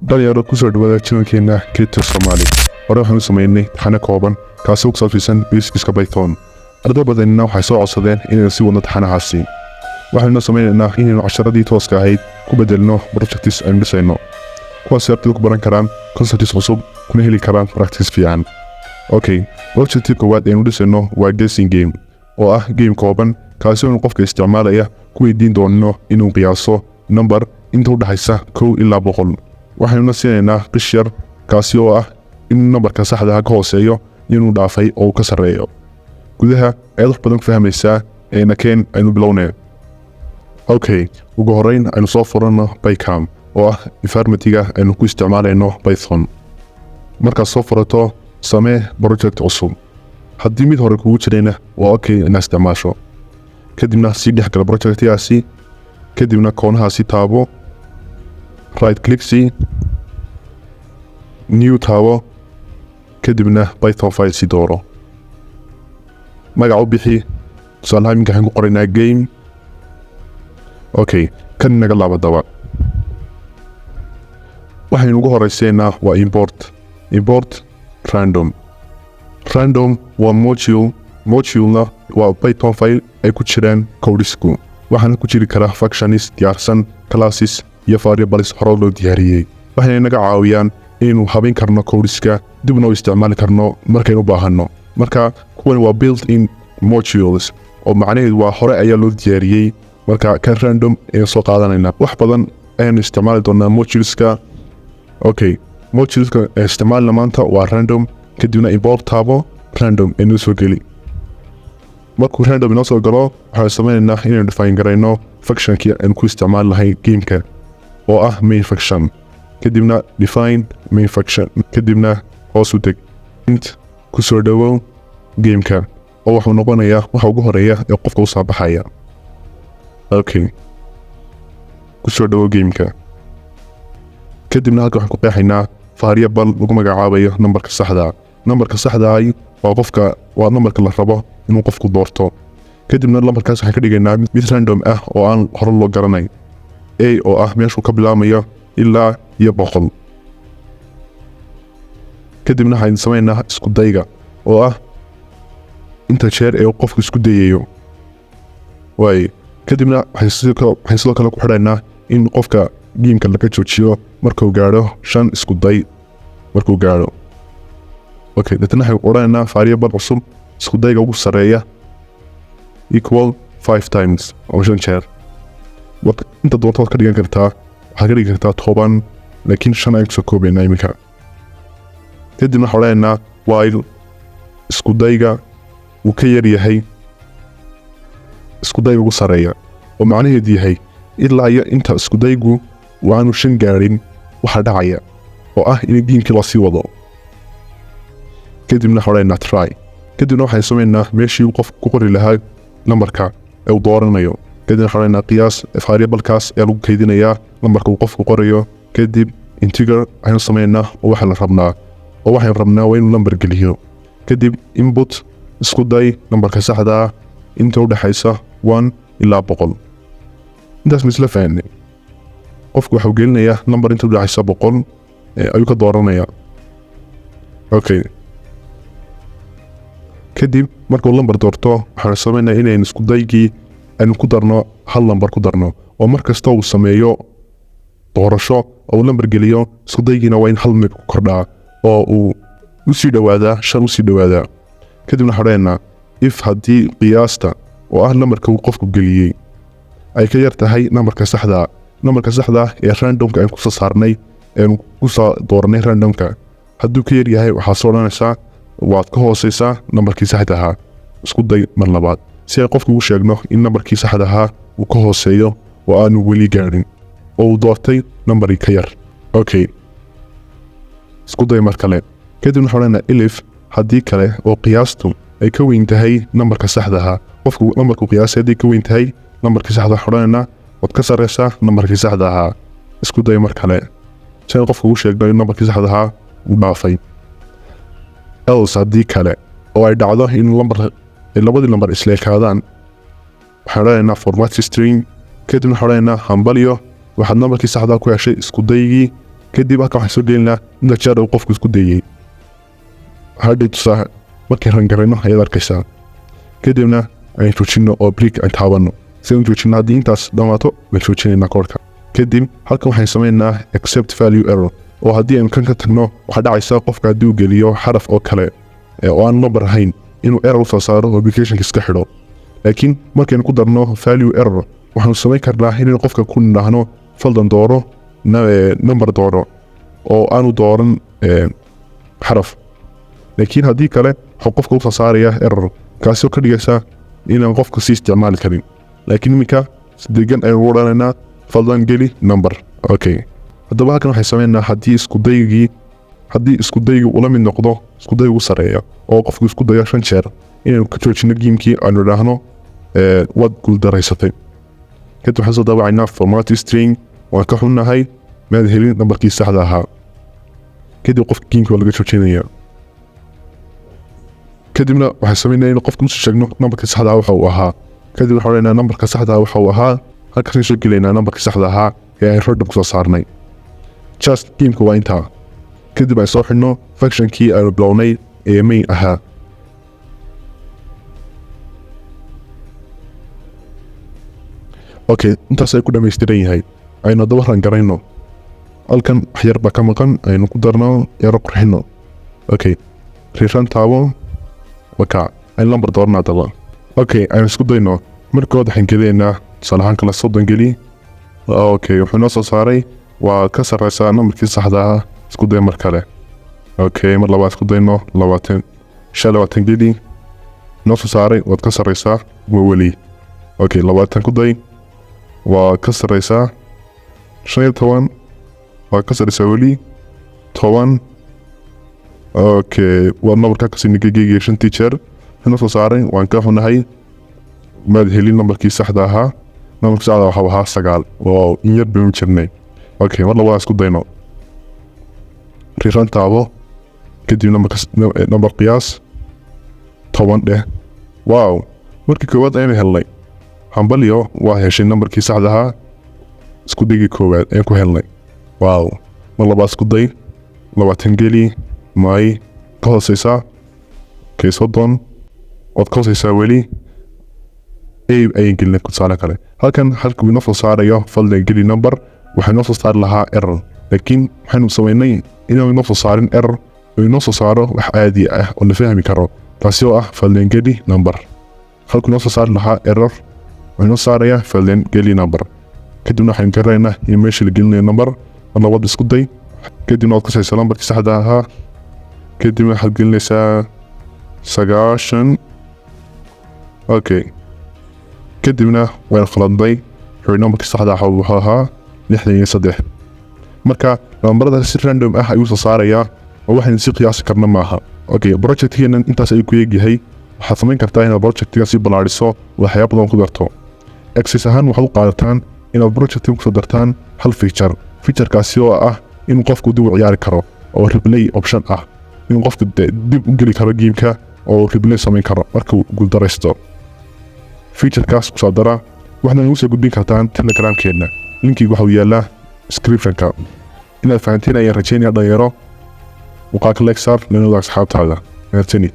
dhalinyaro kusoo dhawaada channelkeena Crypto Somali. Hore waxaan u sameynay taxane kooban kaasoo ku saabsan basics-ka Python. Arday badanina waxay soo codsadeen inaan si wadno taxanahaasi. Waxaanu sameynaynaa inaynu casharadii tooska ahayd ku bedelno projects aynu dhisayno. kuwaas ardaydu ku baran karaan concepts cusub kuna heli karaan practice fiican. Okay, projectka koowaad aynu dhisayno waa guessing game oo ah game kooban kaasoo qofka isticmaalaya ku weydiin doono inuu qiyaaso number inta u dhaxaysa 1 ilaa 100. waxaanu siinaynaa qish yar kaasi oo ah in numberka saxda ah ka hooseeyo inuu dhaafay oo ka sareeyo. gudaha ayaad wax badan ku fahmaysaa keen aynu bilownay. Okay, ugu horeyn aynu soo furano PyCharm oo ah informatiga aynu ku isticmaalayno Python. markaad soo furato samee project cusub. haddii mid hore kugu jirayna waa okay inaad isticmaasho. kadibna sii dhex gala projectkaasi, kadibna koonahaasi taabo, right click si new taabo, kadibna Python file si dooro. magac u bixi, tusaalaha iminka waxaan ku qoraynaa game. Okay, kan naga laabadaba. waxaynu ugu horeyseynaa waa import random. Random waa module-na waa Python file ay ku jiraan codesku. waxaana ku jiri kara functions diyaarsan, classes iyo variables hore loo diyaariyey. waxayna naga caawiyaan inaynu habayn karno codeska dibna u isticmaali karno markaynu u baahanno. marka kuwan waa built-in modules oo macnaheedu waa hore ayaa loo diyaariyey. marka kan random ayaan soo qaadanayna. wax badan ayaynu isticmaali doonaa moduleska. Okay, moduleska isticmaalna maanta waa random, kadibna import taabo, random aynu soo geli. markuu random inoo soo galo waxaan sameynaynaa inaynu define garayno functionkii aan ku isticmaali lahayn gameka oo ah main function. kadibna define main function, kadibna hoos u deg int ku soo dhawow gameka oo wuxuu noqonayaa waxa ugu horeeya ee qofka u soo baxaya. Okay, ku soo dhawow gameka. kadibna halka waxaan ku qeexaynaa variable lagu magacaabayo numberka saxda. numberka saxda ah waa numberka la rabo inuu qofku doorto. kadibna numberkaas waxaan ka dhigaynaa mid random ah oo aan hore loo garanayn. a oo ah meeshuu ka bilaamayo ilaa iyo 100. kadibna waxaan sameynaa isku dayga oo ah inta jeer ee qofku isku dayayo. kadibna waxaan sidoo kale ku xidhaynaa in qofka gameka laga joojiyo markuu gaadho 5 isku day markuu gaadho. Okay, dadna waxaan odhanaynaa variable cusub isku dayga ugu sareeya equal 5 times oo 5 jeer. inta doonto ka dhigan kartaa, waxaad ka dhigi kartaa 10, laakiin 5 ayaan kusoo koobaynaa iminka. kadibna waxaan odhanaynaa while isku dayga uu ka yar yahay isku dayga ugu sareeya, oo macnaheedu yahay ilaa iyo inta isku daygu waanu 5 gaadhin waxa dhacaya oo ah in gamekii la sii wado. kadibna waxaan odhanaynaa try. kadibna waxaan sameynaa meeshii uu qofku ku qori lahaa numberka ee uu dooranayo. kadibna waxaan odhanaynaa qiyaas variablekaas ee lagu kaydinayaa numberka uu qofku qorayo. kadib integer ayaan sameynaa oo waxaan rabnaa waa inuu number geliyo. kadib input isku day numberka saxda ah inta u dhaxaysa 1 ilaa 100. intaas ma isla fahanay? qofku wuxuu gelinayaa number inta u dhaxaysa 100 ayuu ka dooranayaa. Okay, kadib markuu number doorto waxaan sameynaa inaynu isku daygii aynu ku darno hal number ku darno oo markasta uu sameeyo doorasho oo number geliyo isku daygiina waa in hal mid ku kordhaa oo uu u sii dhawaadaa 5 u sii dhawaadaa. kadibna waxaan odhanaynaa if haddii qiyaasta oo ah numberka uu qofku geliyey ay ka yar tahay numberka saxda ee randomka aan ku soo saarnay aan ku soo dooranay randomka, hadduu ka yar yahay waxaad soo odhanaysaa waad ka hooseysaa numberkii saxda ahaa. isku day mar labaad si ay qofku ugu sheegno in numberkii saxda ahaa uu ka hooseeyo oo aanu weli gaadhin oo uu doortay numberkii ka yar. Okay, isku day mar kale. kadibna waxaan odhanaynaa elif haddii kale oo qiyaastu ay ka weyn tahay numberka saxda ahaa. qofku numberku qiyaasay haddii ka weyn tahay numberkii saxda waxaan odhanaynaa waad ka sareysaa numberkii saxda ahaa. isku day mar kale si ay qofku ugu sheegno in numberkii saxda ahaa uu dhaafay. else haddii kale oo ay dhacdo in labadii number isla ekaadaan waxaan odhanaynaa format string. kadibna waxaan odhanaynaa hambalyo waxaad numberkii saxda ku heshay isku daygii kadib halkan waxaan soo gelinaa inta jeer uu qofku isku dayay hadda tusaale markii rangarayno ayaad arkaysaa kadibna ayaan joojino oo break aan taabano si aan joojino haddii intaas dhamaato waan joojinaynaa koodhka kadib halkan waxaan samaynaynaa accept value error oo haddii aynu kan ka tagno waxaa dhacaysa qofka haddii uu geliyo xaraf oo kale oo aan number ahayn inuu error soo saaro oo applicationka iska xidho laakiin markaynu ku darno value error waxaanu samayn karnaa inaynu qofka ku nidhaahno faldan dooro number dooro oo aanu dooran xaraf laakiin haddii kale wuxuu qofka u soo saaraya error kaasoo ka dhigaysa inaan qofka si isticmaali karin laakiin iminka si degan aynu u odhanaynaa faldan geli number okay haddaba halkan waxay samaynaa haddii iskudaygu ula mid noqdo iskudaygu u sareeya oo qofku isku dayo 5 jeer inaynu ka joojino geemkii aanu idhaahno waad guuldaraysatay kadib waxaan soo daawacaynaa format string waan ka xunnahay maad helin nambarkii saxda ahaa kadib qofka geemkii waa laga joojinaya kadibna waxaan samaynaa in qofka usoo sheegno nambarka saxda waxa uu ahaa kadib waxaan odhanaynaa nambarka saxda waxa uu ahaa halkaasaan soo gelaynaa nambarka saxda ahaa ee aan random kusoo saarnay just geemka waa intaa kadib aan soo xidhno functionkii aanu bilownay ee main ahaa okay intaas ay ku dhammaystiran yahay aynu haddaba rangarayno halkan wax yar baa ka maqan aynu ku darno yaro qurxino okay riran taabo wakaa aynu lambar doorna haddaba okay aynu isku dayno markood waxaan gelaynaa tusaale ahaan kale 30 geli okay wuxuu noo soo saaray waa ka sarreysaa nambarkii saxda ah isku day mar kale okay mar labaad isku dayno 20 geli noo soo saaray waad ka sarreysaa waa weli okay 20 ku day waa ka sarreysaa 15 waa ka sarreysaa weli 10 okay waa nambarka kasii nigageyga 5 jeer noo soo saaray waan ka xunahay maad helin nambarkii saxda ahaa nambarkii saxda waxa ahaa 9 oo in yar baynu jirnay okay mar labaad isku dayno riran taabo kadib nambar qiyaas 10 dheh wow markii koowaad aynu helnay hambalyo waa heshay nambarkii saxda ahaa isku daygi koowaad ayaan ku helnay wow mar labaad isku day 20 geli may ka hooseysaa okay 30 waad ka hooseysaa weli ayaan gelinay tusaale kale halkan halka uu inoo soo saarayo faldan geli number waxaa inoo soo saari lahaa error laakiin waxaynu samaynay inaan inoo soo saarin error oo inoo soo saaro wax caadi ah oo la fahmi karo taasi oo ah faldan geli number halka inoo soo saari lahaa error waxaa inoo saaraya faldan geli number kadibna waxaynu garaynaa in meesha la gelinayo number mar labaad isku day kadibna waad kasaysaa nambarkii saxda ahaa kadibna waxaad gelinaysaa 9 okay kadibna waan khaladnay nambarkii saxda ahaa wuxuu ahaa 63 marka nambarada si random ah ayuu soo saarayaa oo waxaynu si qiyaasi karna maaha okay projectkeena intaas ay ku eegyahay waxaad samayn kartaa inaad projectga si balaariso waxyaabo badan ku darto access ahaan waxaad u qaadataan inaad projectga ku soo dartaan hal featurekaasi oo ah in qofku dib u ciyaari karo oo replay option ah in qofku dib u geli karo geemka oo replay samayn karo markuu guuldaraysto featurekaas ku soo dara waxaad nagu soo gudbin kartaan telegramkeena linkiga waxa uu yaalaa descriptionka inaad fahanteen ayaan rajeynaya dhalinyaro muuqaalka like saar lana wadaag asxaabtaada mahadsanid